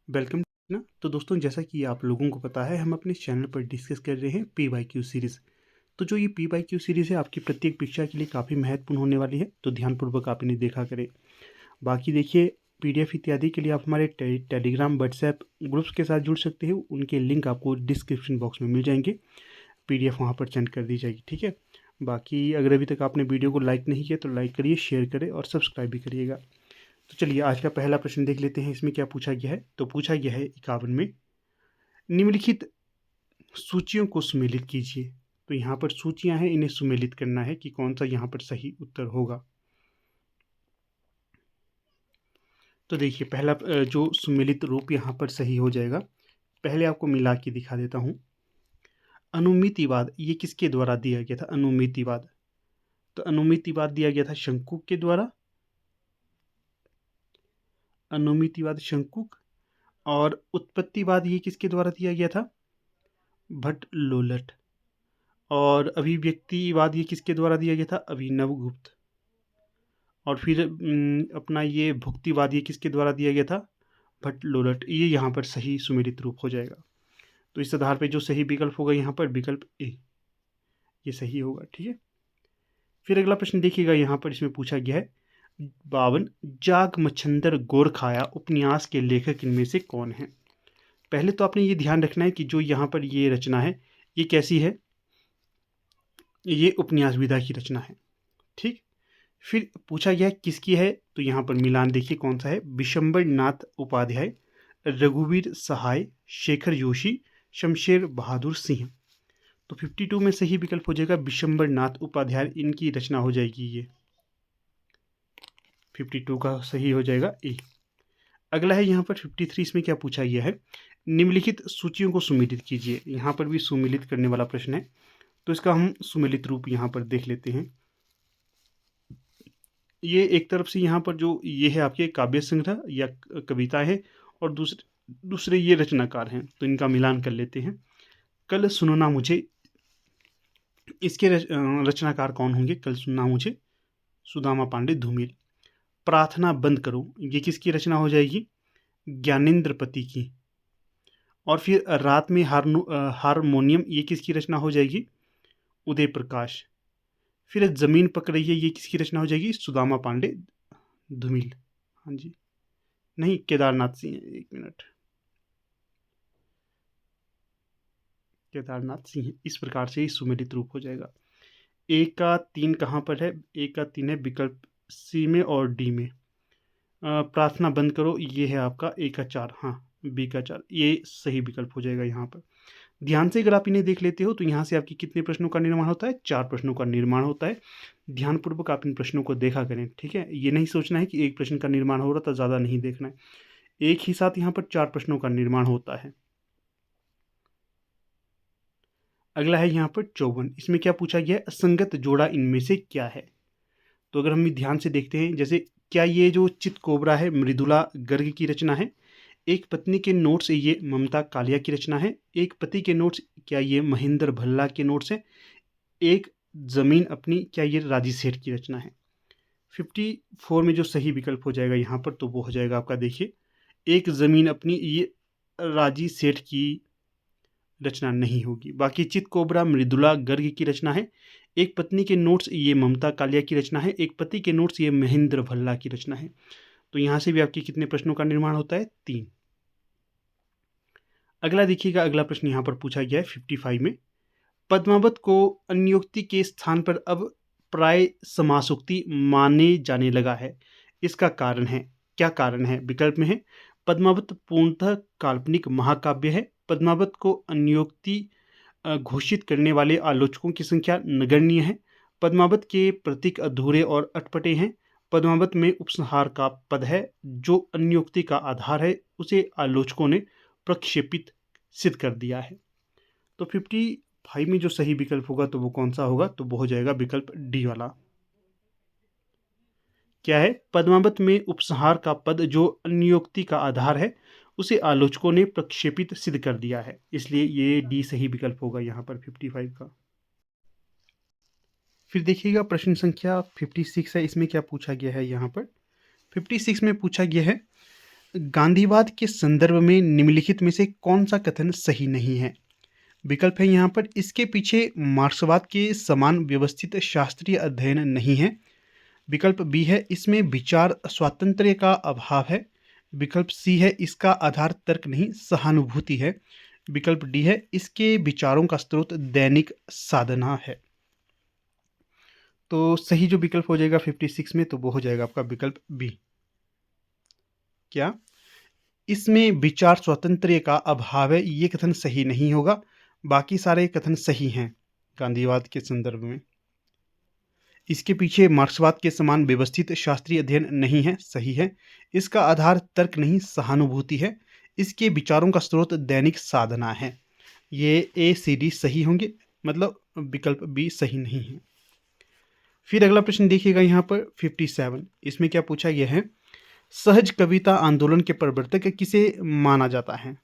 Welcome ना। तो दोस्तों, जैसा कि आप लोगों को पता है, हम अपने चैनल पर डिस्कस कर रहे हैं पी वाई क्यू सीरीज़। तो जो ये पी वाई क्यू सीरीज़ है, आपकी प्रत्येक परीक्षा के लिए काफ़ी महत्वपूर्ण होने वाली है, तो ध्यानपूर्वक आप इन्हें देखा करें। बाकी देखिए, पीडीएफ इत्यादि के लिए आप हमारे टेलीग्राम व्हाट्सएप ग्रुप्स के साथ जुड़ सकते हैं। उनके लिंक आपको डिस्क्रिप्शन बॉक्स में मिल जाएंगे। पीडीएफ वहाँ पर सेंड कर दी जाएगी, ठीक है। बाकी अगर अभी तक आपने वीडियो को लाइक नहीं किया तो लाइक करिए, शेयर करें और सब्सक्राइब भी करिएगा। तो चलिए आज का पहला प्रश्न देख लेते हैं। इसमें क्या पूछा गया है? तो पूछा गया है 51 में, निम्नलिखित सूचियों को सुमेलित कीजिए। तो यहाँ पर सूचियां हैं, इन्हें सुमेलित करना है कि कौन सा यहाँ पर सही उत्तर होगा। तो देखिए, पहला जो सुमेलित रूप यहाँ पर सही हो जाएगा, पहले आपको मिला के दिखा देता हूँ। अनुमितिवाद ये किसके द्वारा दिया गया था? अनुमितिवाद, तो अनुमितिवाद दिया गया था शंकुक के द्वारा। अनुमितिवाद शंकुक। और उत्पत्तिवाद ये किसके द्वारा दिया गया था? भट्ट लोलट। और अभिव्यक्तिवाद ये किसके द्वारा दिया गया था? अभिनवगुप्त। और फिर अपना ये भुक्तिवाद ये किसके द्वारा दिया गया था? भट्ट लोलट। ये यहाँ पर सही सुमेलित रूप हो जाएगा। तो इस आधार पे जो सही विकल्प होगा यहाँ पर विकल्प ए, ये सही होगा, ठीक है। फिर अगला प्रश्न देखिएगा, यहाँ पर इसमें पूछा गया है 52, जाग मच्छंदर गोरखाया उपन्यास के लेखक इनमें से कौन है? पहले तो आपने ये ध्यान रखना है कि जो यहाँ पर ये रचना है, ये कैसी है? ये उपन्यास विधा की रचना है, ठीक। फिर पूछा गया किसकी है? तो यहाँ पर मिलान देखिए कौन सा है। विशंबर नाथ उपाध्याय, रघुवीर सहाय, शेखर जोशी, शमशेर बहादुर सिंह। तो 52 में सही विकल्प हो जाएगा विशंबर नाथ उपाध्याय, इनकी रचना हो जाएगी ये। 52 का सही हो जाएगा ए। अगला है यहाँ पर 53, इसमें क्या पूछा गया है? निम्नलिखित सूचियों को सुमेलित कीजिए। यहाँ पर भी सुमेलित करने वाला प्रश्न है, तो इसका हम सुमेलित रूप यहाँ पर देख लेते हैं। ये एक तरफ से यहाँ पर जो ये है आपके काव्य संग्रह या कविता है, और दूसरे ये रचनाकार हैं, तो इनका मिलान कर लेते हैं। कल सुनना मुझे, इसके रचनाकार कौन होंगे? कल सुनना मुझे, सुदामा पांडे धूमिल। प्रार्थना बंद करो ये किसकी रचना हो जाएगी? ज्ञानेंद्र पति की। और फिर रात में हारमोनियम ये किसकी रचना हो जाएगी? उदय प्रकाश। फिर जमीन पकड़ रही है ये किसकी रचना हो जाएगी? सुदामा पांडे धूमिल। हाँ जी, नहीं, केदारनाथ सिंह, एक मिनट, केदारनाथ सिंह। इस प्रकार से ही सुमेलित रूप हो जाएगा। ए का 3 कहाँ पर है? ए का 3 है विकल्प सी में और डी में। प्रार्थना बंद करो ये है आपका ए का 4, हाँ, बी का 4, ये सही विकल्प हो जाएगा यहाँ पर। ध्यान से अगर आप इन्हें देख लेते हो तो यहाँ से आपकी कितने प्रश्नों का निर्माण होता है? 4 प्रश्नों का निर्माण होता है। ध्यानपूर्वक आप इन प्रश्नों को देखा करें, ठीक है। ये नहीं सोचना है कि एक प्रश्न का निर्माण हो रहा था, ज़्यादा नहीं देखना है। एक ही साथ यहाँ पर 4 प्रश्नों का निर्माण होता है। अगला है यहाँ पर 54, इसमें क्या पूछा गया है? असंगत जोड़ा इनमें से क्या है? तो अगर हम ध्यान से देखते हैं, जैसे क्या ये जो चित कोबरा है मृदुला गर्ग की रचना है? एक पत्नी के नोट्स ये ममता कालिया की रचना है? एक पति के नोट्स क्या ये महेंद्र भल्ला के नोट्स है? एक जमीन अपनी क्या ये राजी सेठ की रचना है? 54 में जो सही विकल्प हो जाएगा यहाँ पर, तो वो हो जाएगा आपका, देखिए, एक जमीन अपनी ये राजी सेठ की रचना नहीं होगी। बाकी चित कोबरा मृदुला गर्ग की रचना है। एक पत्नी के नोट्स ये ममता कालिया की रचना है। एक पति के नोट्स ये महेंद्र भल्ला की रचना है। तो यहाँ से भी आपके कितने प्रश्नों का निर्माण होता है? 3। अगला देखिएगा, अगला प्रश्न यहाँ पर पूछा गया है 55 में, पद्मावत को अन्योक्ति के स्थान पर अब प्राय समासोक्ति माने जाने लगा है, इसका कारण है? क्या कारण है? विकल्प में है पद्मावत पूर्णतः काल्पनिक महाकाव्य है, पद्मावत को अन्योक्ति घोषित करने वाले आलोचकों की संख्या नगण्य है, पद्मावत के प्रतीक अधूरे और अटपटे हैं, पद्मावत में उपसंहार का पद है जो अन्योक्ति का आधार है, उसे आलोचकों ने प्रक्षेपित सिद्ध कर दिया है। तो 55 में जो सही विकल्प होगा तो वो कौन सा होगा? तो वो हो जाएगा विकल्प डी वाला। क्या है? पद्मावत में उपसंहार का पद जो अन्योक्ति का आधार है, उसे आलोचकों ने प्रक्षेपित सिद्ध कर दिया है, इसलिए ये डी सही विकल्प होगा यहाँ पर 55 का। फिर देखिएगा प्रश्न संख्या 56 है, इसमें क्या पूछा गया है? यहाँ पर 56 में पूछा गया है गांधीवाद के संदर्भ में निम्नलिखित में से कौन सा कथन सही नहीं है? विकल्प है यहाँ पर, इसके पीछे मार्क्सवाद के समान व्यवस्थित शास्त्रीय अध्ययन नहीं है। विकल्प बी है, इसमें विचार स्वातंत्र्य का अभाव है। विकल्प सी है, इसका आधार तर्क नहीं सहानुभूति है। विकल्प डी है, इसके विचारों का स्रोत दैनिक साधना है। तो सही जो विकल्प हो जाएगा 56 में, तो वो हो जाएगा आपका विकल्प बी। क्या इसमें विचार स्वातंत्र्य का अभाव है, ये कथन सही नहीं होगा। बाकी सारे कथन सही हैं गांधीवाद के संदर्भ में। इसके पीछे मार्क्सवाद के समान व्यवस्थित शास्त्रीय अध्ययन नहीं है, सही है। इसका आधार तर्क नहीं सहानुभूति है। इसके विचारों का स्रोत दैनिक साधना है। ये ए सी डी सही होंगे, मतलब विकल्प बी सही नहीं है। फिर अगला प्रश्न देखिएगा यहाँ पर 57। इसमें क्या पूछा गया है, सहज कविता आंदोलन के प्रवर्तक किसे माना जाता है?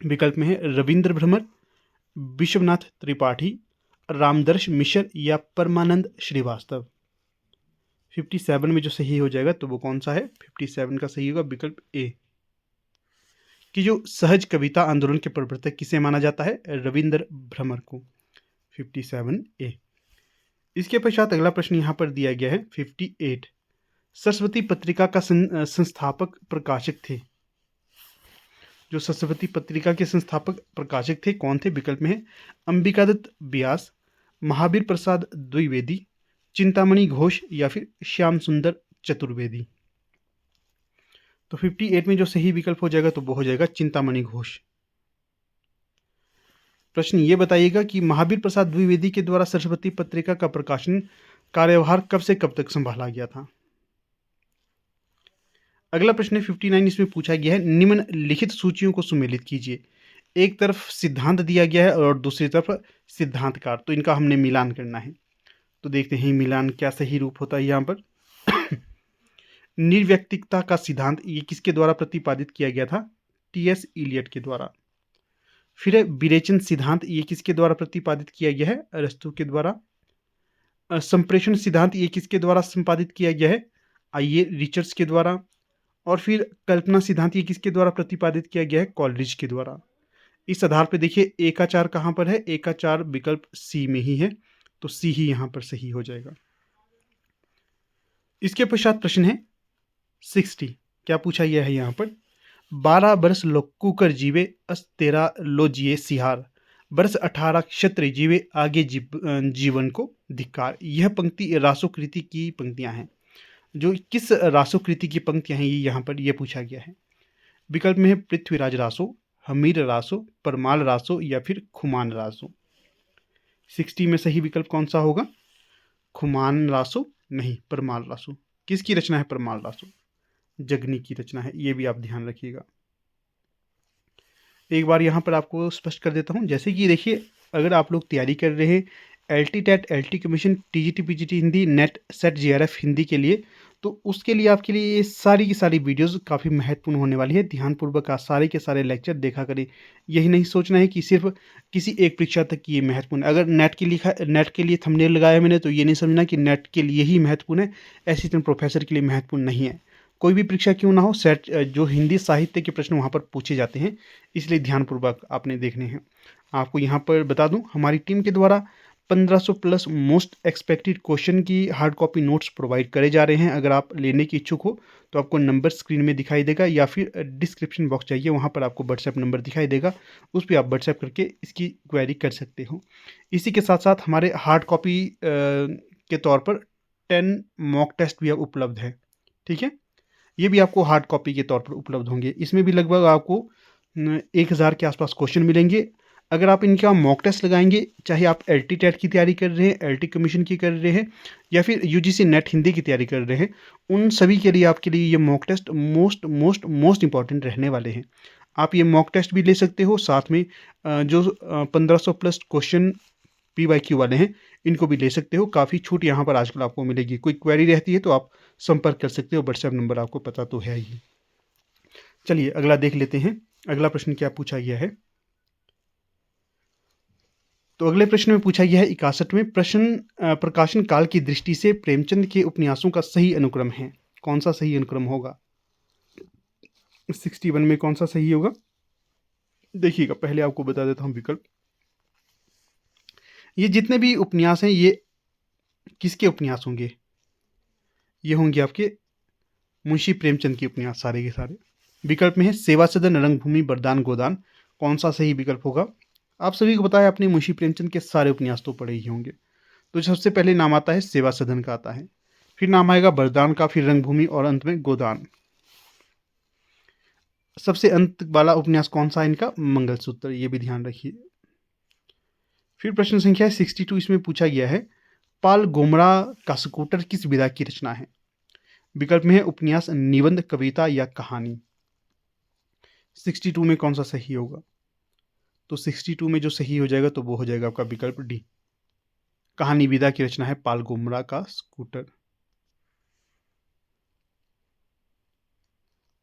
विकल्प में है रविंद्र भ्रमर, विश्वनाथ त्रिपाठी, रामदर्श मिश्र या परमानंद श्रीवास्तव। 57 में जो सही हो जाएगा तो वो कौन सा है? 57 का सही होगा विकल्प ए, कि जो सहज कविता आंदोलन के प्रवर्तक किसे माना जाता है? रविंद्र भ्रमर को। 57 ए। इसके पश्चात अगला प्रश्न यहाँ पर दिया गया है 58। सरस्वती पत्रिका का संस्थापक प्रकाशक थे। जो सरस्वती पत्रिका के संस्थापक प्रकाशक थे कौन थे? विकल्प में है अंबिकादत्त व्यास, महावीर प्रसाद द्विवेदी, चिंतामणि घोष या फिर श्याम सुंदर चतुर्वेदी। तो 58 में जो सही विकल्प हो जाएगा तो वो हो जाएगा चिंतामणि घोष। प्रश्न ये बताइएगा कि महावीर प्रसाद द्विवेदी के द्वारा सरस्वती पत्रिका का प्रकाशन कार्यभार कब से कब तक संभाला गया था? अगला प्रश्न है 59। इसमें पूछा गया है निम्नलिखित सूचियों को सुमेलित कीजिए। एक तरफ सिद्धांत दिया गया है और दूसरी तरफ सिद्धांतकार, तो इनका हमने मिलान करना है। तो देखते हैं मिलान क्या सही रूप होता है यहाँ पर। निर्व्यक्तिकता का सिद्धांत ये किसके द्वारा प्रतिपादित किया गया था? टी.एस. इलियट के द्वारा। फिर है विरेचन सिद्धांत, ये किसके द्वारा प्रतिपादित किया गया है? अरस्तू के द्वारा। संप्रेषण सिद्धांत ये किसके द्वारा संपादित किया गया है? आइए रिचर्ड्स के द्वारा। और फिर कल्पना सिद्धांत ये किसके द्वारा प्रतिपादित किया गया है? कॉलरिज के द्वारा। इस आधार पर देखिए ए का 4 कहाँ पर है? ए का 4 विकल्प सी में ही है, तो सी ही यहाँ पर सही हो जाएगा। इसके पश्चात प्रश्न है 60। क्या पूछा गया है यहाँ पर? 12 वर्ष लोकुकर जीवे अस 13 लो जिए सिहार, वर्ष 18 क्षत्रिय जीवे आगे जीवन को धिक्कार। यह पंक्ति रासोकृति की पंक्तियां हैं। जो किस रासोकृति की पंक्तियां हैं ये यहाँ पर ये पूछा गया है। विकल्प में है पृथ्वीराज रासो, हमीर रासो, परमाल रासो या फिर खुमान रासो। 60 में सही विकल्प कौन सा होगा? खुमान रासो नहीं, परमाल रासो। किसकी रचना है परमाल रासो? जगनी की रचना है, ये भी आप ध्यान रखिएगा। एक बार यहाँ पर आपको स्पष्ट कर देता हूँ। जैसे कि देखिए, अगर आप लोग तैयारी कर रहे हैं LT TET, LT commission, TGT PGT Hindi, NET SET JRF Hindi के लिए, तो उसके लिए आपके लिए ये सारी की सारी वीडियोस काफ़ी महत्वपूर्ण होने वाली है। ध्यानपूर्वक आप सारे के सारे लेक्चर देखा करें। यही नहीं सोचना है कि सिर्फ किसी एक परीक्षा तक की ये महत्वपूर्ण है। अगर नेट के लिए थंबनेल लगाया मैंने, तो ये नहीं समझना कि नेट के लिए ही महत्वपूर्ण है, असिस्टेंट प्रोफेसर के लिए महत्वपूर्ण नहीं है। कोई भी परीक्षा क्यों ना हो, सेट जो हिंदी साहित्य के प्रश्न वहाँ पर पूछे जाते हैं, इसलिए ध्यानपूर्वक आपने देखने हैं। आपको यहाँ पर बता दूँ, हमारी टीम के द्वारा 1500 प्लस मोस्ट एक्सपेक्टेड क्वेश्चन की हार्ड कॉपी नोट्स प्रोवाइड करे जा रहे हैं। अगर आप लेने की इच्छुक हो तो आपको नंबर स्क्रीन में दिखाई देगा, या फिर डिस्क्रिप्शन बॉक्स चाहिए, वहाँ पर आपको व्हाट्सएप नंबर दिखाई देगा, उस पर आप व्हाट्सएप करके इसकी क्वेरी कर सकते हो। इसी के साथ साथ हमारे हार्ड कॉपी के तौर पर 10 मॉक टेस्ट भी अब उपलब्ध है। ठीक है, ये भी आपको हार्ड कॉपी के तौर पर उपलब्ध होंगे। इसमें भी लगभग आपको 1000 के आसपास क्वेश्चन मिलेंगे। अगर आप इनका मॉक टेस्ट लगाएंगे, चाहे आप LT टेट की तैयारी कर रहे हैं, LT कमीशन की कर रहे हैं, या फिर UGC नेट हिंदी की तैयारी कर रहे हैं, उन सभी के लिए आपके लिए ये मॉक टेस्ट मोस्ट इंपॉर्टेंट रहने वाले हैं। आप ये मॉक टेस्ट भी ले सकते हो, साथ में जो 1500 प्लस क्वेश्चन PYQ वाले हैं इनको भी ले सकते हो। काफ़ी छूट यहाँ पर आजकल आपको मिलेगी। कोई क्वेरी रहती है तो आप संपर्क कर सकते हो, व्हाट्सएप नंबर आपको पता तो है ही। चलिए अगला देख लेते हैं। अगला प्रश्न क्या पूछा गया है? तो अगले प्रश्न में पूछा गया है 61वें प्रश्न, प्रकाशन काल की दृष्टि से प्रेमचंद के उपन्यासों का सही अनुक्रम है। कौन सा सही अनुक्रम होगा? 61 में कौन सा सही होगा? देखिएगा, पहले आपको बता देता हूँ विकल्प। ये जितने भी उपन्यास हैं ये किसके उपन्यास होंगे? ये होंगे आपके मुंशी प्रेमचंद के उपन्यास सारे के सारे। विकल्प में है सेवा सदन, रंगभूमि, वरदान, गोदान। कौन सा सही विकल्प होगा? आप सभी को बताया, आपने मुंशी प्रेमचंद के सारे उपन्यास तो पढ़े ही होंगे। तो सबसे पहले नाम आता है सेवा सदन का आता है, फिर नाम आएगा वरदान का, फिर रंगभूमि और अंत में गोदान। सबसे अंत वाला उपन्यास कौन सा है इनका? मंगलसूत्र, ये भी ध्यान रखिए। फिर प्रश्न संख्या 62, इसमें पूछा गया है पाल गोमरा का स्कूटर किस विधा की रचना है? विकल्प में है उपन्यास, निबंध, कविता या कहानी। 62 में कौन सा सही होगा? तो 62 में जो सही हो जाएगा तो वो हो जाएगा आपका विकल्प डी, कहानी विधा की रचना है पाल गोमरा का स्कूटर।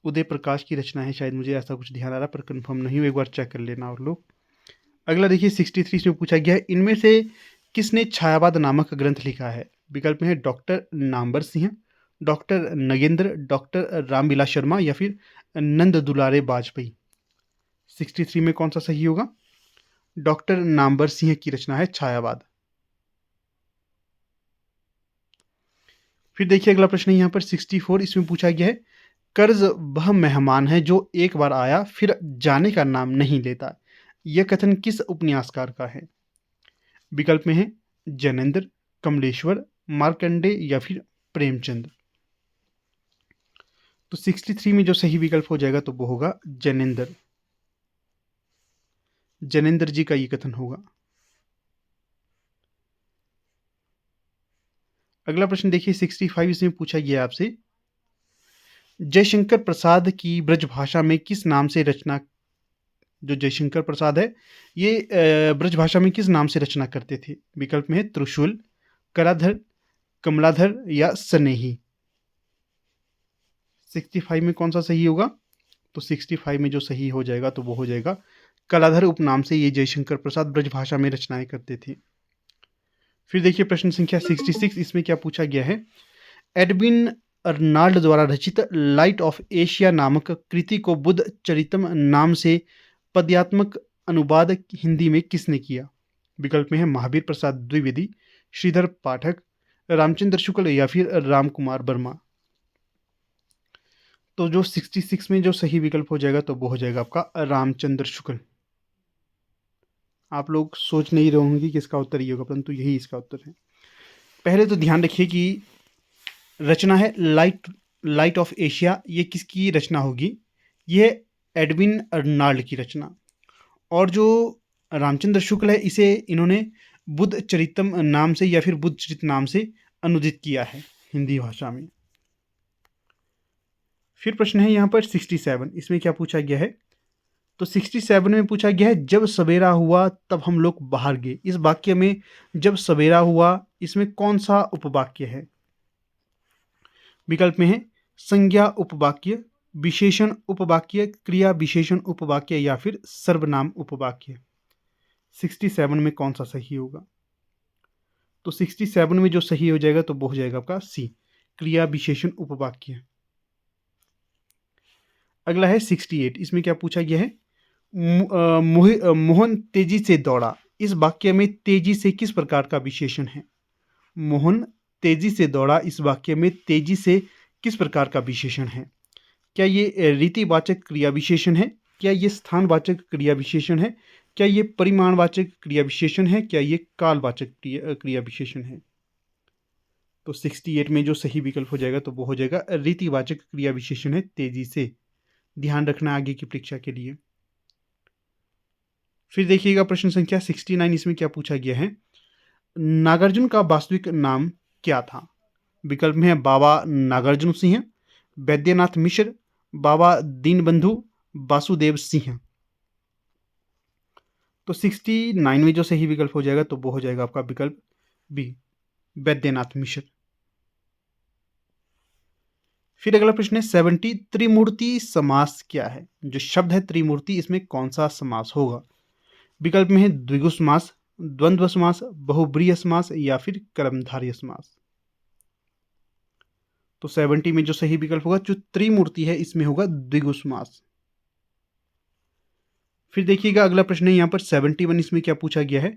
उदय प्रकाश की रचना है शायद, मुझे ऐसा कुछ ध्यान आ रहा है पर कंफर्म नहीं हूँ, एक बार चेक कर लेना और लोग। अगला देखिए 63 में पूछा गया है इनमें से किसने छायावाद नामक ग्रंथ लिखा है? विकल्प में है doctor Namvar Singh, doctor Nagendra, doctor Ramvilas Sharma या फिर नंद दुलारे वाजपेयी। 63 में कौन सा सही होगा? डॉक्टर नामवर सिंह की रचना है छायावाद। फिर देखिए अगला प्रश्न यहाँ पर 64, इसमें पूछा गया है कर्ज वह मेहमान है जो एक बार आया फिर जाने का नाम नहीं लेता, यह कथन किस उपन्यासकार का है? विकल्प में है जैनेन्द्र, कमलेश्वर, मार्कंडे या फिर प्रेमचंद। तो 63 में जो सही विकल्प हो जाएगा तो वो होगा जैनेन्द्र, जैनेन्द्र जी का ये कथन होगा। अगला प्रश्न देखिए 65, इसमें पूछा गया आपसे जयशंकर प्रसाद की ब्रजभाषा में किस नाम से रचना, जो जयशंकर प्रसाद है ये ब्रजभाषा में किस नाम से रचना करते थे? विकल्प में है त्रिशूल, कराधर, कमलाधर या स्नेही। 65 में कौन सा सही होगा? तो 65 में जो सही हो जाएगा तो वो हो जाएगा कलाधर उपनाम से ये जयशंकर प्रसाद ब्रजभाषा में रचनाएं करते थे। फिर देखिए प्रश्न संख्या 66, इसमें क्या पूछा गया है एडविन अर्नाल्ड द्वारा रचित लाइट ऑफ एशिया नामक कृति को बुद्ध चरितम नाम से पद्यात्मक अनुवाद हिंदी में किसने किया? विकल्प में है महावीर प्रसाद द्विवेदी, श्रीधर पाठक, रामचंद्र शुक्ल या फिर राम कुमार वर्मा। तो जो 66 में जो सही विकल्प हो जाएगा तो वो हो जाएगा आपका रामचंद्र शुक्ल। आप लोग सोच नहीं रहे होंगे कि इसका उत्तर ये होगा, परंतु यही इसका उत्तर है। पहले तो ध्यान रखिए कि रचना है लाइट ऑफ एशिया, ये किसकी रचना होगी? ये एडविन अर्नाल्ड की रचना। और जो रामचंद्र शुक्ल है इसे इन्होंने बुद्ध चरितम नाम से या फिर बुद्ध चरित नाम से अनुदित किया है हिंदी भाषा में। फिर प्रश्न है यहाँ पर 67, इसमें क्या पूछा गया है? तो 67 में पूछा गया है जब सवेरा हुआ तब हम लोग बाहर गए, इस वाक्य में जब सवेरा हुआ इसमें कौन सा उपवाक्य है? विकल्प में है संज्ञा उपवाक्य, विशेषण उपवाक्य, क्रिया विशेषण उपवाक्य या फिर सर्वनाम उपवाक्य। 67 में कौन सा सही होगा? तो 67 में जो सही हो जाएगा तो वो हो जाएगा आपका सी, क्रिया विशेषण उपवाक्य। अगला है 68, इसमें क्या पूछा गया है मोहन तेजी से दौड़ा, इस वाक्य में तेजी से किस प्रकार का विशेषण है? मोहन तेजी से दौड़ा, इस वाक्य में तेजी से किस प्रकार का विशेषण है? क्या ये रीतिवाचक क्रिया विशेषण है? क्या ये स्थानवाचक क्रिया विशेषण है? क्या ये परिमाणवाचक क्रिया विशेषण है? क्या ये कालवाचक क्रिया विशेषण है? तो 68 में जो सही विकल्प हो जाएगा तो वो हो जाएगा रीतिवाचक क्रिया विशेषण है तेजी से। ध्यान रखना आगे की परीक्षा के लिए। फिर देखिएगा प्रश्न संख्या 69, इसमें क्या पूछा गया है नागार्जुन का वास्तविक नाम क्या था? विकल्प में है बाबा नागार्जुन सिंह, वैद्यनाथ मिश्र, बाबा दीनबंधु, वासुदेव सिंह। तो 69 में जो सही विकल्प हो जाएगा तो वो हो जाएगा आपका विकल्प बी, वैद्यनाथ मिश्र। फिर अगला प्रश्न है 70, त्रिमूर्ति समास क्या है? जो शब्द है त्रिमूर्ति इसमें कौन सा समास होगा? विकल्प में है द्विगु समास, द्वंद्व समास, बहुब्रीहि समास या फिर कर्मधारय समास। तो तो 70 में जो सही विकल्प होगा, जो त्रिमूर्ति है इसमें होगा द्विगुसमास। फिर देखिएगा अगला प्रश्न है यहाँ पर 71, इसमें क्या पूछा गया है।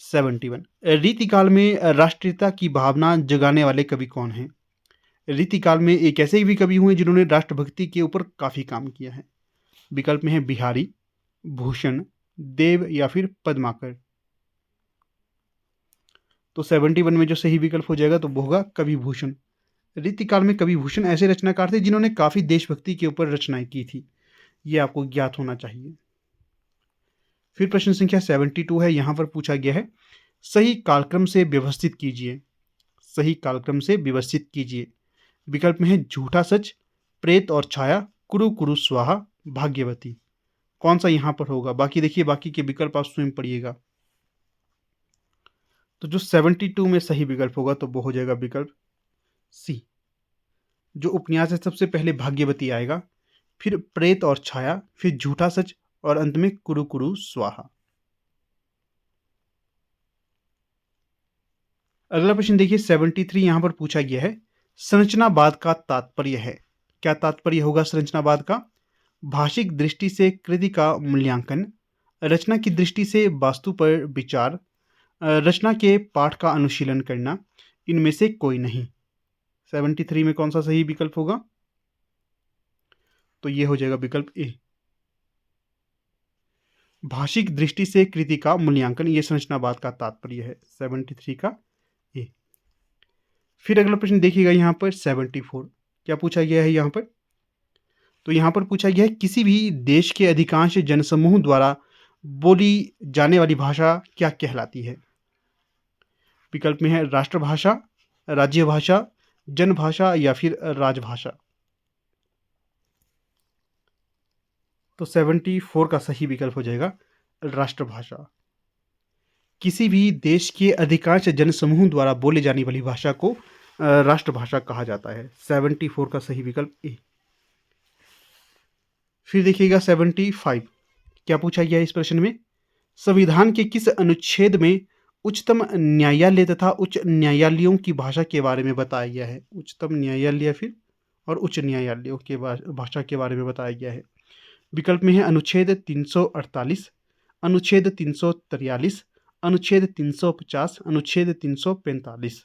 71, रीतिकाल में राष्ट्रीयता की भावना जगाने वाले कवि कौन हैं। रीतिकाल में एक ऐसे भी कवि हुए जिन्होंने राष्ट्रभक्ति के ऊपर काफी काम किया है। विकल्प में है बिहारी, भूषण, देव या फिर पद्माकर। तो 71 में जो सही विकल्प हो जाएगा तो वो होगा कवि भूषण। रीतिकाल में कवि भूषण ऐसे रचनाकार थे जिन्होंने काफी देशभक्ति के ऊपर रचनाएं की थी, ये आपको ज्ञात होना चाहिए। फिर प्रश्न संख्या 72 है, यहां पर पूछा गया है सही कालक्रम से व्यवस्थित कीजिए। सही कालक्रम से व्यवस्थित कीजिए। विकल्प में है झूठा सच, प्रेत और छाया, कुरु कुरु स्वाहा, भाग्यवती। कौन सा यहां पर होगा, बाकी देखिए, बाकी के विकल्प आप स्वयं पढ़िएगा। तो जो 72 में सही विकल्प होगा तो वो हो जाएगा विकल्प सी। जो उपन्यास है सबसे पहले भाग्यवती आएगा, फिर प्रेत और छाया, फिर झूठा सच और अंत में कुरु कुरु स्वाहा। अगला प्रश्न देखिए 73, यहां पर पूछा गया है संरचनावाद का तात्पर्य है। क्या तात्पर्य होगा संरचनावाद का। भाषिक दृष्टि से कृति का मूल्यांकन, रचना की दृष्टि से वास्तु पर विचार, रचना के पाठ का अनुशीलन करना, इनमें से कोई नहीं। 73 में कौन सा सही विकल्प होगा, तो ये हो जाएगा विकल्प ए। भाषिक दृष्टि से कृति का मूल्यांकन, ये संरचनावाद का तात्पर्य है, 73 का ए। फिर अगला प्रश्न देखिएगा यहाँ पर 74, क्या पूछा गया है यहाँ पर। तो यहाँ पर पूछा गया है किसी भी देश के अधिकांश जनसमूह द्वारा बोली जाने वाली भाषा क्या कहलाती है। विकल्प में है राष्ट्रभाषा, राज्य भाषा, जनभाषा या फिर राजभाषा। तो 74 का सही विकल्प हो जाएगा राष्ट्रभाषा। किसी भी देश के अधिकांश जनसमूह द्वारा बोले जाने वाली भाषा को राष्ट्रभाषा कहा जाता है। 74 का सही विकल्प ए। फिर देखिएगा 75, क्या पूछा गया है इस प्रश्न में। संविधान के किस अनुच्छेद में उच्चतम न्यायालय तथा उच्च न्यायालयों की भाषा के बारे में बताया गया है। उच्चतम न्यायालय फिर और उच्च न्यायालयों के भाषा के बारे में बताया गया है। विकल्प में है अनुच्छेद 348, अनुच्छेद 343, अनुच्छेद 350, अनुच्छेद 345।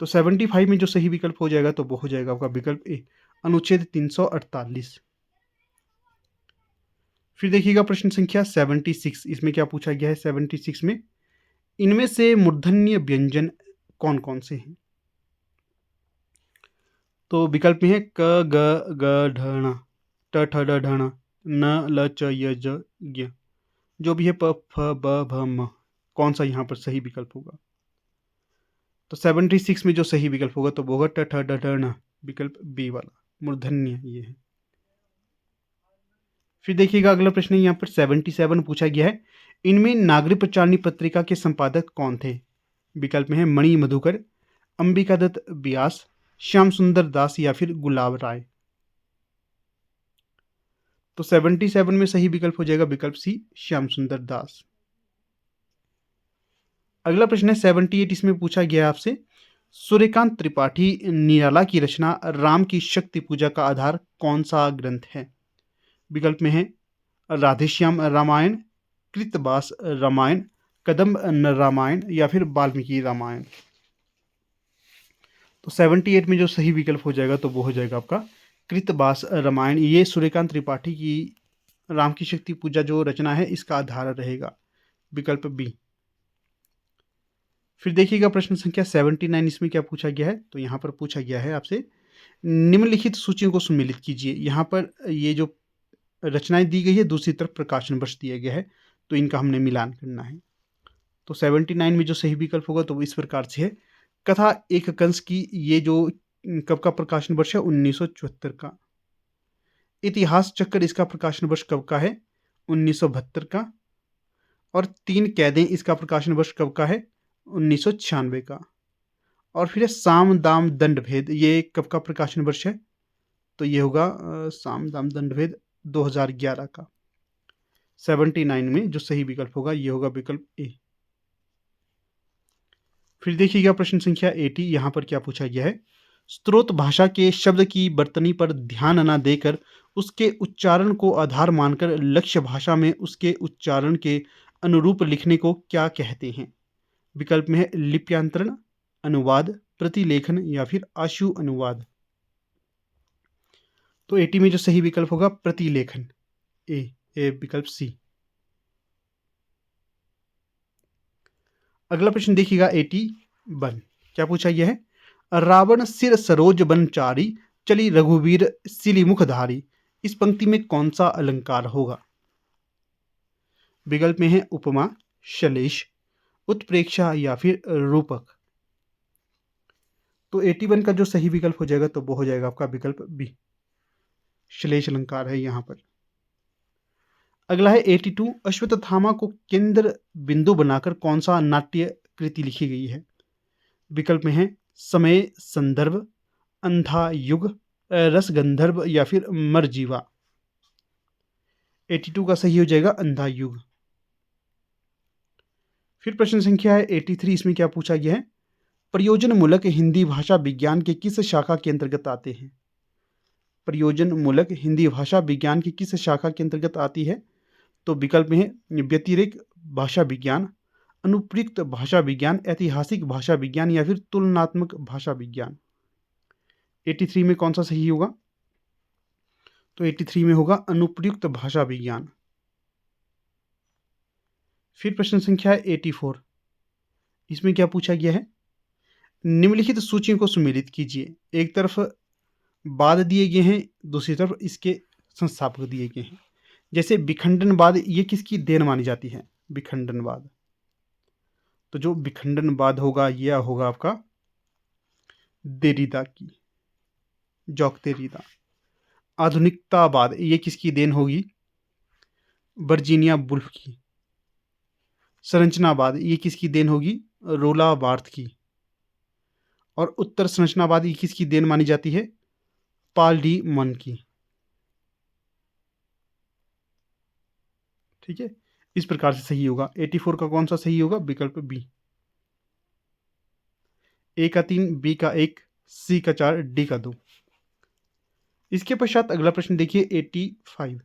तो 75 में जो सही विकल्प हो जाएगा तो वो हो जाएगा आपका विकल्प ए, अनुच्छेद 348। फिर देखिएगा प्रश्न संख्या 76, इसमें क्या पूछा गया है 76 में, इनमें से मूर्धन्य व्यंजन कौन कौन से हैं। तो विकल्प में है क ग ग ढ ण, ट ठ ड ढ ण, न ल च य ज ज्ञ। जो भी है प फ ब भ म, कौन सा यहाँ पर सही विकल्प होगा। तो 76 में जो सही विकल्प होगा तो वो होगा ट ठ ड ढ ण, विकल्प बी वाला, मूर्धन्य ये है। फिर देखिएगा अगला प्रश्न यहाँ पर 77 पूछा गया है, इनमें नागरिक प्रचारणी पत्रिका के संपादक कौन थे। विकल्प में है मणि मधुकर, अंबिका दत्त व्यास, श्याम सुंदर दास या फिर गुलाब राय। तो 77 में सही विकल्प हो जाएगा विकल्प सी, श्याम सुंदर दास। अगला प्रश्न है 78, इसमें पूछा गया आपसे सूर्यकांत त्रिपाठी निराला की रचना राम की शक्ति पूजा का आधार कौन सा ग्रंथ है। विकल्प में है राधेश्याम रामायण, कृतवास रामायण, कदम्ब रामायण या फिर वाल्मीकि रामायण। तो 78 में जो सही विकल्प हो जाएगा तो वो हो जाएगा आपका कृतवास रामायण। ये सूर्यकांत त्रिपाठी की राम की शक्ति पूजा जो रचना है इसका आधार रहेगा, विकल्प बी। फिर देखिएगा प्रश्न संख्या 79, इसमें क्या पूछा गया है। तो यहाँ पर पूछा गया है आपसे निम्नलिखित सूचियों को सम्मिलित कीजिए। यहाँ पर ये जो रचनाएं दी गई है, दूसरी तरफ प्रकाशन वर्ष दिया गया है, तो इनका हमने मिलान करना है। तो 79 में जो सही विकल्प होगा तो वो इस प्रकार से है, कथा एक कंस की, ये जो कब का प्रकाशन वर्ष है 1974 का। इतिहास चक्र, इसका प्रकाशन वर्ष कब का है 1972 का। और तीन कैदें, इसका प्रकाशन वर्ष कब का है 1996 का। और फिर साम दाम दंड भेद, ये कब का प्रकाशन वर्ष है, तो ये होगा साम दाम दंड भेद 2011 का। 79 में जो सही विकल्प होगा ये होगा विकल्प ए। फिर देखिएगा प्रश्न संख्या 80, यहाँ पर क्या पूछा गया है, स्रोत भाषा के शब्द की बर्तनी पर ध्यान न देकर उसके उच्चारण को आधार मानकर लक्ष्य भाषा में उसके उच्चारण के अनुरूप लिखने को क्या कहते हैं? विकल्प में है लिप्यांतरण, अनुवाद, प्रतिलेखन या फिर आशु अनुवाद। तो 80 में जो सही विकल्प होगा प्रतिलेखन, ए विकल्प सी। अगला प्रश्न देखिएगा 81। क्या पूछा गया है? रावण सिर सरोज बनचारी, चली रघुवीर सिली मुखधारी। इस पंक्ति में कौन सा अलंकार होगा? विकल्प में है उपमा, श्लेष, उत्प्रेक्षा या फिर रूपक। तो 81 का जो सही विकल्प हो जाएगा तो वो हो जाएगा आपका विकल्प बी, श्लेष अलंकार है यहां पर। अगला है 82। अश्वत्थामा को केंद्र बिंदु बनाकर कौन सा नाट्य कृति लिखी गई है? विकल्प में है समय, संदर्भ, अंधा युग, रसगंधर्व या फिर मरजीवा। 82 का सही हो जाएगा अंधा युग। फिर प्रश्न संख्या है 83। इसमें क्या पूछा गया है? प्रयोजन मूलक हिंदी भाषा विज्ञान के किस शाखा के अंतर्गत आते हैं? प्रयोजन मूलक हिंदी भाषा विज्ञान की किस शाखा के अंतर्गत आती है? तो विकल्प में है व्यतिरेक भाषा विज्ञान, अनुप्रयुक्त भाषा विज्ञान, ऐतिहासिक भाषा विज्ञान या फिर तुलनात्मक भाषा विज्ञान। 83 में कौन सा सही होगा? तो 83 में होगा अनुप्रयुक्त भाषा विज्ञान। फिर प्रश्न संख्या है 84। इसमें क्या पूछा गया है? निम्नलिखित सूचियों को सुमेलित कीजिए। एक तरफ वाद दिए गए हैं, दूसरी तरफ इसके संस्थापक दिए गए हैं। जैसे विखंडनवाद, ये किसकी देन मानी जाती है? विखंडनवाद। तो जो विखंडनवाद होगा यह होगा आपका देरिदा की, जॉक देरिदा। आधुनिकतावाद, ये किसकी देन होगी? वर्जीनिया वुल्फ की। संरचनावाद, ये किसकी देन होगी? रोला बार्थ की। और उत्तर संरचनावाद, ये किसकी देन मानी जाती है? पाल डी मन की। ठीक है, इस प्रकार से सही होगा। 84 का कौन सा सही होगा? विकल्प बी। ए का 3, बी का 1, सी का 4, डी का 2। इसके पश्चात अगला प्रश्न देखिए 85।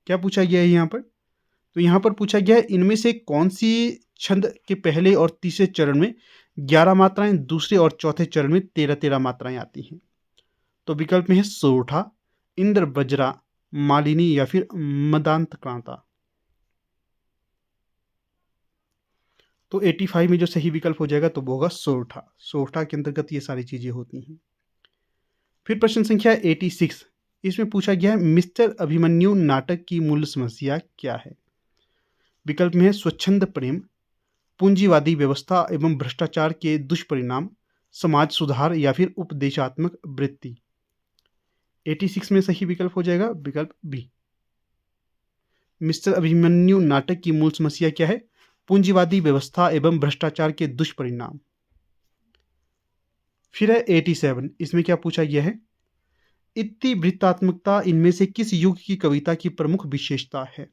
क्या पूछा गया है यहाँ पर? तो यहाँ पर पूछा गया है इनमें से कौन सी छंद के पहले और तीसरे चरण में 11 मात्राएं, दूसरे और चौथे चरण में 13-13 मात्राएं आती हैं? तो विकल्प में है सोरठा, इंद्र वज्रा, मालिनी या फिर मदांतक्रांता। तो 85 में जो सही विकल्प हो जाएगा तो वो होगा सोरठा। सोरठा के अंतर्गत ये सारी चीजें होती हैं। फिर प्रश्न संख्या 86। इसमें पूछा गया है मिस्टर अभिमन्यु नाटक की मूल समस्या क्या है? विकल्प में है स्वच्छंद प्रेम, पूंजीवादी व्यवस्था एवं भ्रष्टाचार के दुष्परिणाम, समाज सुधार या फिर उपदेशात्मक वृत्ति। 86 में सही विकल्प हो जाएगा विकल्प बी। मिस्टर अभिमन्यु नाटक की मूल समस्या क्या है? पूंजीवादी व्यवस्था एवं भ्रष्टाचार के दुष्परिणाम। फिर है 87। इसमें क्या पूछा गया है? इतिवृत्तात्मकता इनमें से किस युग की कविता की प्रमुख विशेषता है?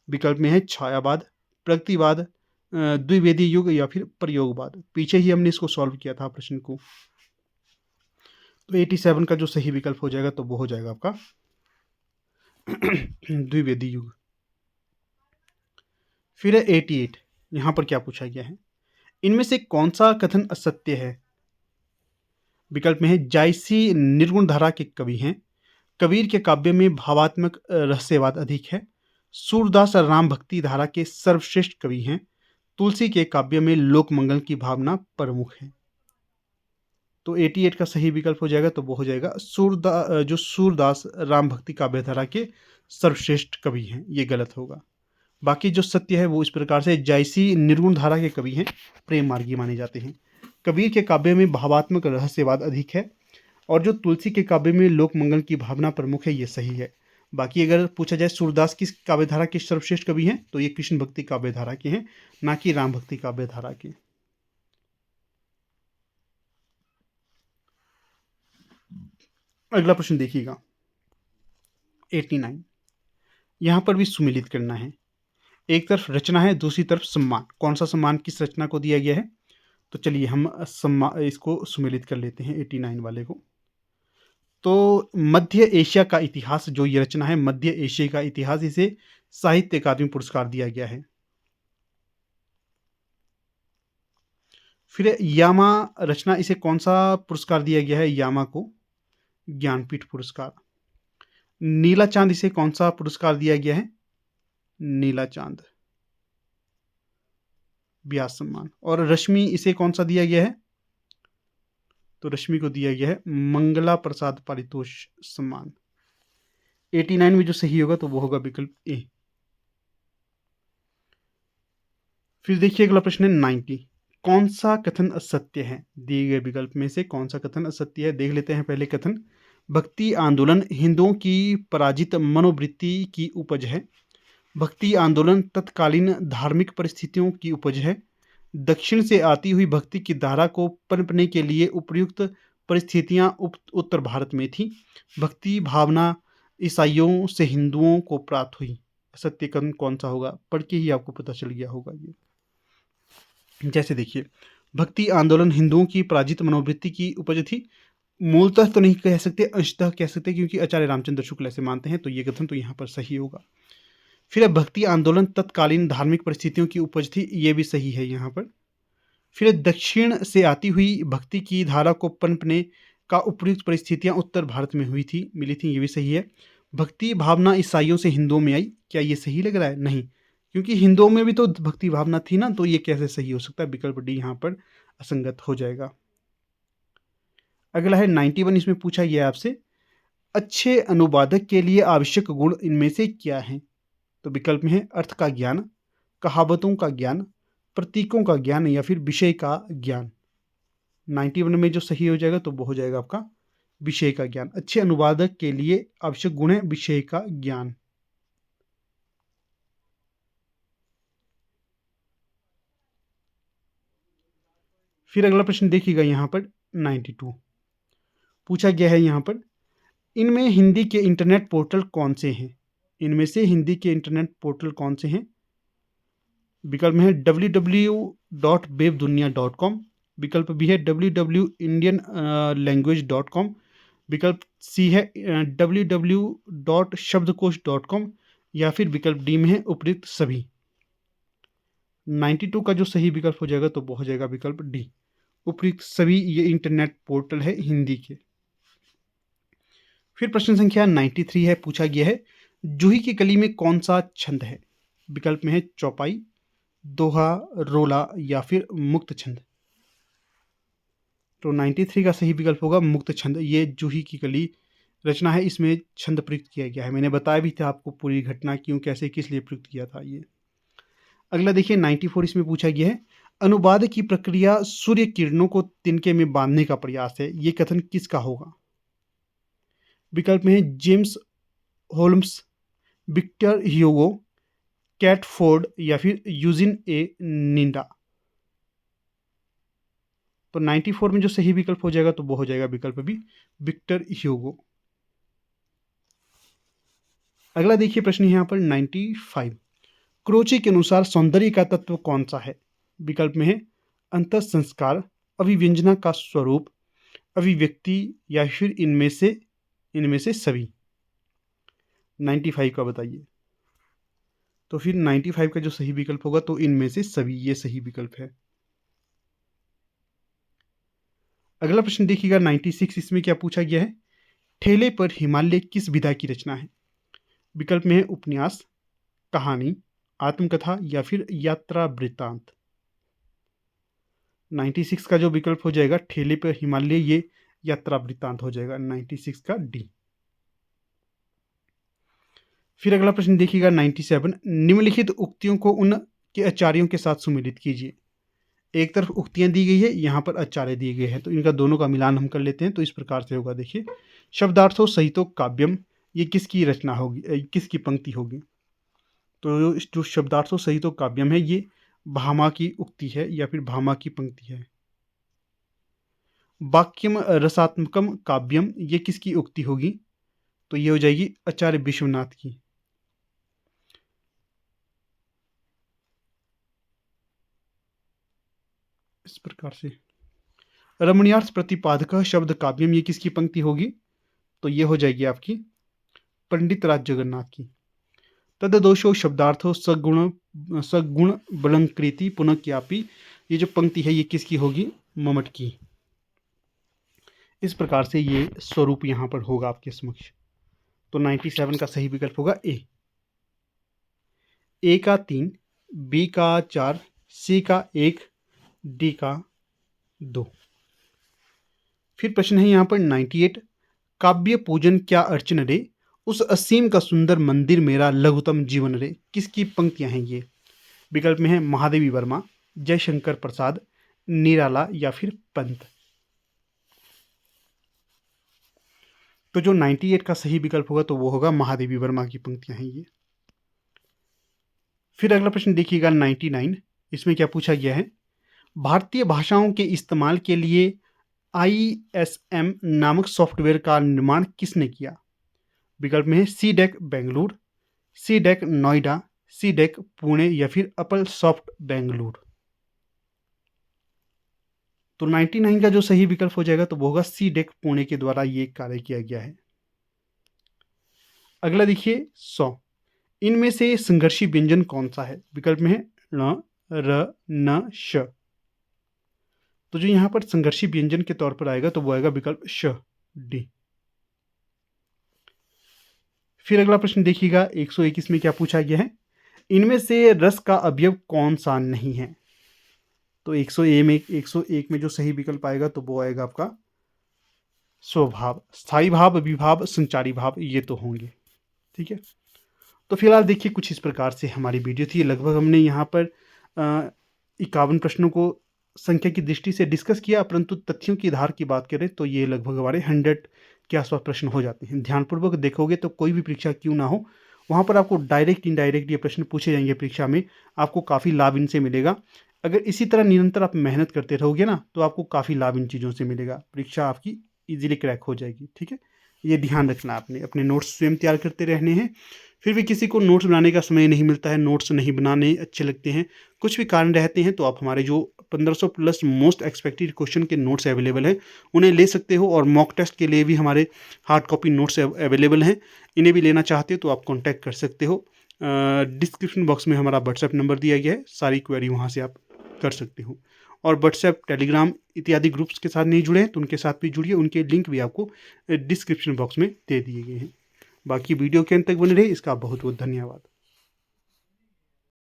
विकल्प में है छायावाद, प्रगतिवाद, द्विवेदी युग या फिर प्रयोगवाद। पीछे ही हमने इसको सॉल्व किया था प्रश्न को। तो 87 का जो सही विकल्प हो जाएगा तो वो हो जाएगा आपका द्विवेदी युग। फिर है 88। यहां पर क्या पूछा गया है? इनमें से कौन सा कथन असत्य है? विकल्प में है जायसी निर्गुण धारा के कवि हैं, कबीर के काव्य में भावात्मक रहस्यवाद अधिक है, सूरदास राम भक्ति धारा के सर्वश्रेष्ठ कवि हैं, तुलसी के काव्य में लोक मंगल की भावना प्रमुख है। तो 88 का सही विकल्प हो जाएगा तो वो हो जाएगा जो सूरदास राम भक्ति काव्य धारा के सर्वश्रेष्ठ कवि हैं, ये गलत होगा। बाकी जो सत्य है वो इस प्रकार से जायसी निर्गुण धारा के कवि हैं, प्रेम मार्गी माने जाते हैं, कबीर के काव्य में भावात्मक रहस्यवाद अधिक है, और जो तुलसी के काव्य में लोक मंगल की भावना प्रमुख है, ये सही है। बाकी अगर पूछा जाए सूरदास किस काव्य धारा के सर्वश्रेष्ठ कवि हैं तो ये कृष्ण भक्ति काव्य धारा के हैं, ना कि राम भक्ति काव्य धारा के। अगला प्रश्न देखिएगा 89। यहां पर भी सुमिलित करना है। एक तरफ रचना है, दूसरी तरफ सम्मान। कौन सा सम्मान किस रचना को दिया गया है? तो चलिए हम इसको सुमेलित कर लेते हैं 89 वाले को। तो मध्य एशिया का इतिहास जो ये रचना है, मध्य एशिया का इतिहास, इसे साहित्य अकादमी पुरस्कार दिया गया है। फिर यामा रचना, इसे कौन सा पुरस्कार दिया गया है? यामा को ज्ञानपीठ पुरस्कार। नीला चांद, इसे कौन सा पुरस्कार दिया गया है? नीला चांद व्यास सम्मान। और रश्मि, इसे कौन सा दिया गया है? तो रश्मि को दिया गया है मंगला प्रसाद पारितोष सम्मान। 89 में जो सही होगा तो वो होगा विकल्प ए। फिर देखिए अगला प्रश्न है 90। कौन सा कथन असत्य है? दिए गए विकल्प में से कौन सा कथन असत्य है? देख लेते हैं पहले कथन। भक्ति आंदोलन हिंदुओं की पराजित मनोवृत्ति की उपज है। भक्ति आंदोलन तत्कालीन धार्मिक परिस्थितियों की उपज है। दक्षिण से आती हुई भक्ति की धारा को पनपने के लिए उपयुक्त परिस्थितियां उत्तर भारत में थी। भक्ति भावना ईसाइयों से हिंदुओं को प्राप्त हुई। सत्य कथन कौन सा होगा? पढ़ के ही आपको पता चल गया होगा ये। जैसे देखिए, भक्ति आंदोलन हिंदुओं की पराजित मनोवृत्ति की उपज थी। मूलतः तो नहीं कह सकते, अंशतः कह सकते, क्योंकि आचार्य रामचंद्र शुक्ल ऐसे मानते हैं, तो ये कथन तो यहाँ पर सही होगा। फिर भक्ति आंदोलन तत्कालीन धार्मिक परिस्थितियों की उपज थी, ये भी सही है यहाँ पर। फिर दक्षिण से आती हुई भक्ति की धारा को पनपने का उपयुक्त परिस्थितियां उत्तर भारत में हुई थी, मिली थी, ये भी सही है। भक्ति भावना ईसाइयों से हिंदुओं में आई, क्या ये सही लग रहा है? नहीं, क्योंकि हिंदुओं में भी तो भक्ति भावना थी ना, तो ये कैसे सही हो सकता है? विकल्प डी यहाँ पर असंगत हो जाएगा। अगला है 91। इसमें पूछा गया आपसे, अच्छे अनुवादक के लिए आवश्यक गुण इनमें से क्या हैं? तो विकल्प में है अर्थ का ज्ञान, कहावतों का ज्ञान, प्रतीकों का ज्ञान, या फिर विषय का ज्ञान। 91 में जो सही हो जाएगा तो वो हो जाएगा आपका विषय का ज्ञान। अच्छे अनुवादक के लिए आवश्यक गुण है विषय का ज्ञान। फिर अगला प्रश्न देखिएगा यहाँ पर 92। पूछा गया है यहाँ पर, इनमें हिंदी के इंटरनेट पोर्टल कौन से हैं? इनमें से हिंदी के इंटरनेट पोर्टल कौन से हैं? विकल्प में है www.webdunia.com, विकल्प बी है www.indianlanguage.com, विकल्प सी है www.शब्दकोश.com, या फिर विकल्प डी में है उपयुक्त सभी। 92 का जो सही विकल्प हो जाएगा तो वो हो जाएगा विकल्प डी, उपयुक्त सभी। ये इंटरनेट पोर्टल है हिंदी के। फिर प्रश्न संख्या 93 है। पूछा गया है, जूही की कली में कौन सा छंद है? विकल्प में है चौपाई, दोहा, रोला, या फिर मुक्त छंद। तो 93 का सही विकल्प होगा मुक्त छंद। ये जूही की कली रचना है, इसमें छंद प्रयुक्त किया गया है। मैंने बताया भी था आपको पूरी घटना क्यों, कैसे, किस लिए प्रयुक्त किया था ये। अगला देखिए 94। इसमें पूछा गया है, अनुवाद की प्रक्रिया सूर्य किरणों को तिनके में बांधने का प्रयास है, ये कथन किसका होगा? विकल्प में है James Holmes, Victor Hugo, Cat Ford, या फिर यूजिन ए निंडा। तो 94 में जो सही विकल्प हो जाएगा तो वो हो जाएगा विकल्प भी विक्टर ह्यूगो। अगला देखिए प्रश्न यहाँ पर 95। क्रोचे के अनुसार सौंदर्य का तत्व कौन सा है? विकल्प में है अंतः संस्कार, अभिव्यंजना का स्वरूप, अभिव्यक्ति, या फिर इनमें से सभी। 95 का बताइए। तो फिर 95 का जो सही विकल्प होगा तो इनमें से सभी, ये सही विकल्प है। अगला प्रश्न देखिएगा 96। इसमें क्या पूछा गया है, ठेले पर हिमालय किस विधा की रचना है? विकल्प में है उपन्यास, कहानी, आत्मकथा, या फिर यात्रा वृत्तांत। 96 का जो विकल्प हो जाएगा ठेले पर हिमालय, ये यात्रा वृत्तांत हो जाएगा 96 का डी। फिर अगला प्रश्न देखिएगा 97। निम्नलिखित उक्तियों को उन के आचार्यों के साथ सुमेलित कीजिए। एक तरफ उक्तियां दी गई है, यहाँ पर आचार्य दिए गए हैं, तो इनका दोनों का मिलान हम कर लेते हैं। तो इस प्रकार से होगा, देखिए, शब्दार्थों सहितो काव्यम, ये किसकी रचना होगी, किसकी पंक्ति होगी? तो जो शब्दार्थों सहितो काव्यम है, ये भामा की उक्ति है, या फिर भामा की पंक्ति है। वाक्यम रसात्मकम काव्यम, ये किसकी उक्ति होगी? तो ये हो जाएगी आचार्य विश्वनाथ की। प्रकार से रमणीयार्थ प्रतिपादक शब्द काव्यम, ये किसकी पंक्ति होगी? तो ये हो जाएगी आपकी पंडित राज जगन्नाथ की। तददोषो शब्दार्थो सगुण बलंकृति पुनः क्यापि, ये जो पंक्ति है ये किसकी होगी? मम्मट की। इस प्रकार से ये स्वरूप यहाँ पर होगा आपके समक्ष। तो 97 का सही विकल्प होगा ए का 3, बी का 4, सी का 1, डी का 2। फिर प्रश्न है यहाँ पर 98, काव्य पूजन क्या अर्चन रे, उस असीम का सुंदर मंदिर मेरा लघुतम जीवन रे, किसकी पंक्तियां हैं ये? विकल्प में है महादेवी वर्मा, जयशंकर प्रसाद, निराला या फिर पंत। तो जो 98 का सही विकल्प होगा तो वो होगा महादेवी वर्मा की पंक्तियां हैं ये। फिर अगला प्रश्न देखिएगा 99, इसमें क्या पूछा गया है? भारतीय भाषाओं के इस्तेमाल के लिए ISM नामक सॉफ्टवेयर का निर्माण किसने किया? विकल्प में है C DAC Bengaluru, C DAC Noida, C DAC Pune या फिर अपल सॉफ्ट बेंगलुरु। तो 99 का जो सही विकल्प हो जाएगा तो वो होगा सी डेक पुणे के द्वारा ये कार्य किया गया है। अगला देखिए 100, इनमें से संघर्षी व्यंजन कौन सा है? विकल्प में है ण, र, न, श। तो जो यहाँ पर संघर्षी व्यंजन के तौर पर आएगा तो वो आएगा विकल्प श, डी। फिर अगला प्रश्न देखिएगा 121 में क्या पूछा गया है? इनमें से रस का अवयव कौन सा नहीं है? तो 101 में जो सही विकल्प आएगा तो वो आएगा आपका स्वभाव, स्थायी भाव, विभाव, संचारी भाव, ये तो होंगे। ठीक है, तो फिलहाल देखिए कुछ इस प्रकार से हमारी वीडियो थी। लगभग हमने यहाँ पर 51 प्रश्नों को संख्या की दृष्टि से डिस्कस किया, परंतु तथ्यों की आधार की बात करें तो ये लगभग हमारे 100 के आसपास प्रश्न हो जाते हैं। ध्यानपूर्वक देखोगे तो कोई भी परीक्षा क्यों ना हो, वहाँ पर आपको डायरेक्ट इनडायरेक्ट ये प्रश्न पूछे जाएंगे परीक्षा में, आपको काफ़ी लाभ इनसे मिलेगा। अगर इसी तरह निरंतर आप मेहनत करते रहोगे ना तो आपको काफ़ी लाभ इन चीज़ों से मिलेगा, परीक्षा आपकी ईजिली क्रैक हो जाएगी। ठीक है, ये ध्यान रखना आपने। अपने नोट्स स्वयं तैयार करते रहने हैं। फिर भी किसी को नोट्स बनाने का समय नहीं मिलता है, नोट्स नहीं बनाने अच्छे लगते हैं, कुछ भी कारण रहते हैं, तो आप हमारे जो 1500 प्लस मोस्ट एक्सपेक्टेड क्वेश्चन के नोट्स अवेलेबल हैं उन्हें ले सकते हो। और मॉक टेस्ट के लिए भी हमारे हार्ड कॉपी नोट्स अवेलेबल हैं, इन्हें भी लेना चाहते हो तो आप कॉन्टैक्ट कर सकते हो। डिस्क्रिप्शन बॉक्स में हमारा व्हाट्सएप नंबर दिया गया है, सारी क्वेरी वहाँ से आप कर सकते हो। और व्हाट्सएप, टेलीग्राम इत्यादि ग्रुप्स के साथ नहीं जुड़े हैं तो उनके साथ भी जुड़िए, उनके लिंक भी आपको डिस्क्रिप्शन बॉक्स में दे दिए गए हैं। बाकी वीडियो के अंत तक बने रहे, इसका बहुत बहुत धन्यवाद।